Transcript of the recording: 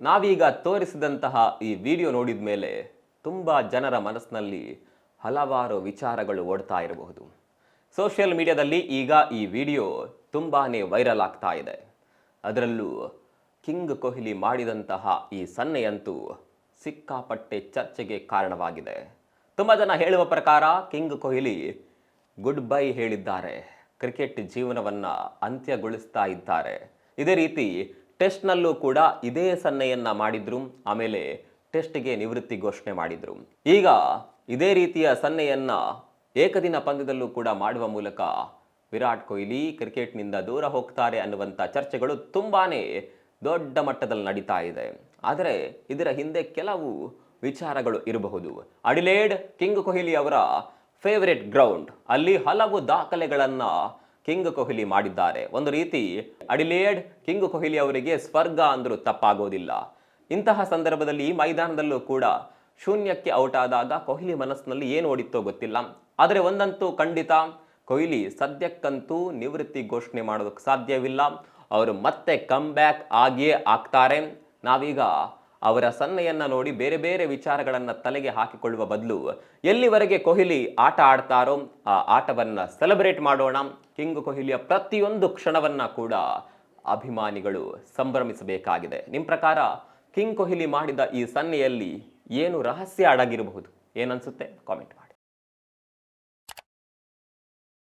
ನಾವೀಗ ತೋರಿಸಿದಂತಹ ಈ ವಿಡಿಯೋ ನೋಡಿದ ಮೇಲೆ ತುಂಬ ಜನರ ಮನಸ್ಸಿನಲ್ಲಿ ಹಲವಾರು ವಿಚಾರಗಳು ಓಡ್ತಾ ಇರಬಹುದು. ಸೋಷಿಯಲ್ ಮೀಡಿಯಾದಲ್ಲಿ ಈಗ ಈ ವಿಡಿಯೋ ತುಂಬಾನೇ ವೈರಲ್ ಆಗ್ತಾ ಇದೆ. ಅದರಲ್ಲೂ ಕಿಂಗ್ ಕೊಹ್ಲಿ ಮಾಡಿದಂತಹ ಈ ಸನ್ನೆಯಂತೂ ಸಿಕ್ಕಾಪಟ್ಟೆ ಚರ್ಚೆಗೆ ಕಾರಣವಾಗಿದೆ. ತುಂಬ ಜನ ಹೇಳುವ ಪ್ರಕಾರ ಕಿಂಗ್ ಕೊಹ್ಲಿ ಗುಡ್ ಬೈ ಹೇಳಿದ್ದಾರೆ, ಕ್ರಿಕೆಟ್ ಜೀವನವನ್ನು ಅಂತ್ಯಗೊಳಿಸ್ತಾ ಇದ್ದಾರೆ. ಇದೇ ರೀತಿ ಟೆಸ್ಟ್ನಲ್ಲೂ ಕೂಡ ಇದೇ ಸನ್ನೆಯನ್ನ ಮಾಡಿದ್ರು. ಆಮೇಲೆ ಟೆಸ್ಟ್ಗೆ ನಿವೃತ್ತಿ ಘೋಷಣೆ ಮಾಡಿದ್ರು. ಈಗ ಇದೇ ರೀತಿಯ ಸನ್ನೆಯನ್ನ ಏಕದಿನ ಪಂದ್ಯದಲ್ಲೂ ಕೂಡ ಮಾಡುವ ಮೂಲಕ ವಿರಾಟ್ ಕೊಹ್ಲಿ ಕ್ರಿಕೆಟ್ನಿಂದ ದೂರ ಹೋಗ್ತಾರೆ ಅನ್ನುವಂಥ ಚರ್ಚೆಗಳು ತುಂಬಾನೇ ದೊಡ್ಡ ಮಟ್ಟದಲ್ಲಿ ನಡೀತಾ ಇದೆ. ಆದರೆ ಇದರ ಹಿಂದೆ ಕೆಲವು ವಿಚಾರಗಳು ಇರಬಹುದು. ಅಡಿಲೇಡ್ ಕಿಂಗ್ ಕೊಹ್ಲಿ ಅವರ ಫೇವರೆಟ್ ಗ್ರೌಂಡ್, ಅಲ್ಲಿ ಹಲವು ದಾಖಲೆಗಳನ್ನ ಕಿಂಗ್ ಕೊಹ್ಲಿ ಮಾಡಿದ್ದಾರೆ. ಒಂದು ರೀತಿ ಅಡಿಲೇಡ್ ಕಿಂಗ್ ಕೊಹ್ಲಿ ಅವರಿಗೆ ಸ್ವರ್ಗ ಅಂದರೂ ತಪ್ಪಾಗೋದಿಲ್ಲ. ಇಂತಹ ಸಂದರ್ಭದಲ್ಲಿ ಈ ಮೈದಾನದಲ್ಲೂ ಕೂಡ ಶೂನ್ಯಕ್ಕೆ ಔಟ್ ಆದಾಗ ಕೊಹ್ಲಿ ಮನಸ್ಸಿನಲ್ಲಿ ಏನು ಓಡಿತ್ತೋ ಗೊತ್ತಿಲ್ಲ. ಆದರೆ ಒಂದಂತೂ ಖಂಡಿತ, ಕೊಹ್ಲಿ ಸದ್ಯಕ್ಕಂತೂ ನಿವೃತ್ತಿ ಘೋಷಣೆ ಮಾಡೋದಕ್ಕೆ ಸಾಧ್ಯವಿಲ್ಲ. ಅವರು ಮತ್ತೆ ಕಮ್ ಬ್ಯಾಕ್ ಆಗಿಯೇ ಆಗ್ತಾರೆ. ನಾವೀಗ ಅವರ ಸನ್ನೆಯನ್ನ ನೋಡಿ ಬೇರೆ ಬೇರೆ ವಿಚಾರಗಳನ್ನ ತಲೆಗೆ ಹಾಕಿಕೊಳ್ಳುವ ಬದಲು ಎಲ್ಲಿವರೆಗೆ ಕೊಹ್ಲಿ ಆಟ ಆಡ್ತಾರೋ ಆ ಆಟವನ್ನ ಸೆಲೆಬ್ರೇಟ್ ಮಾಡೋಣ. ಕಿಂಗ್ ಕೊಹ್ಲಿಯ ಪ್ರತಿಯೊಂದು ಕ್ಷಣವನ್ನ ಕೂಡ ಅಭಿಮಾನಿಗಳು ಸಂಭ್ರಮಿಸಬೇಕಾಗಿದೆ. ನಿಮ್ಮ ಪ್ರಕಾರ ಕಿಂಗ್ ಕೊಹ್ಲಿ ಮಾಡಿದ ಈ ಸನ್ನೆಯಲ್ಲಿ ಏನು ರಹಸ್ಯ ಅಡಗಿರಬಹುದು? ಏನನ್ಸುತ್ತೆ? ಕಾಮೆಂಟ್ ಮಾಡಿ.